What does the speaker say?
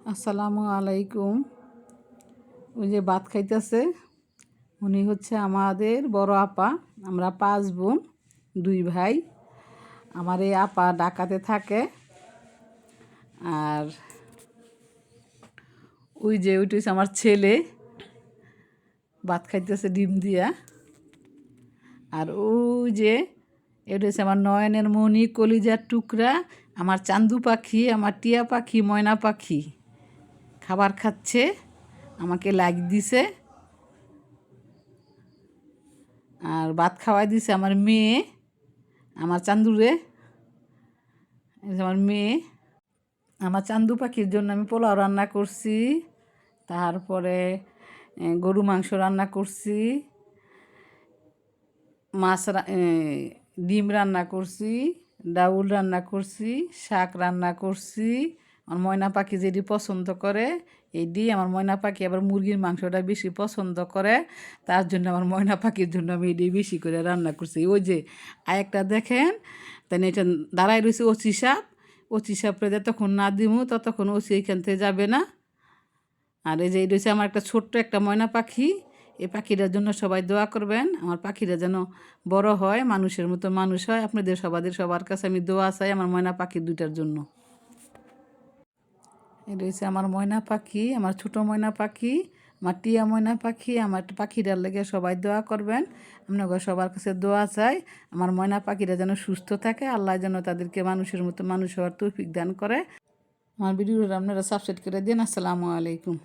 আসসালামু আলাইকুম। ওই যে ভাত খাইতেছে, উনি হচ্ছে আমাদের বড় আপা। আমরা 5 বোন, 2 ভাই। আমার এই আপা ঢাকাতে থাকে। আর ওইটা হচ্ছে আমার ছেলে, ভাত খাইতেছে ডিম দিয়া। আর এটা হচ্ছে আমার নয়নের মণি, কলিজার টুকরা, আমার চান্দু পাখি, আমার টিয়া পাখি, ময়না পাখি খাবার খাচ্ছে, আমাকে লাইক দিছে। আর ভাত খাওয়াই দিছে আমার মেয়ে, আমার চান্দুরে। আমার মেয়ে, আমার চান্দু পাখির জন্য আমি পোলাও রান্না করছি, তারপরে গরু মাংস রান্না করছি, ডিম রান্না করছি, ডাউল রান্না করছি, শাক রান্না করছি। আমার ময়না পাখি যেটি পছন্দ করে এটি, আমার ময়না পাখি আবার মুরগির মাংসটা বেশি পছন্দ করে, তার জন্য আমার ময়না পাখির জন্য আমি এটি বেশি করে রান্না করছি। ওই যে আরেকটা দেখেন, তাই এটা দাঁড়াই রয়েছে ওচি সাপ। ওচি সাপরে যতক্ষণ না দিমু ততক্ষণ ওচি এইখান থেকে যাবে না। আর এই যে এটা হচ্ছে আমার একটা ছোট্ট একটা ময়না পাখি। এই পাখিটার জন্য সবাই দোয়া করবেন, আমার পাখিরা যেন বড় হয়, মানুষের মতো মানুষ হয়। আপনাদের সবার কাছে আমি দোয়া চাই আমার ময়না পাখি দুইটার জন্য। এটা হচ্ছে আমার ময়না পাখি, আমার ছোট ময়না পাখি, আমার টিয়া ময়না পাখি। আমার পাখিটার লেগে সবাই দোয়া করবেন। আপনাদের সবার কাছে দোয়া চাই আমার ময়না পাখিরা যেন সুস্থ থাকে, আল্লাহ যেন তাদেরকে মানুষের মতো মানুষ হওয়ার তৌফিক দান করে। আমার ভিডিওটা আপনারা সাবস্ক্রাইব করে দিন। আসসালামু আলাইকুম।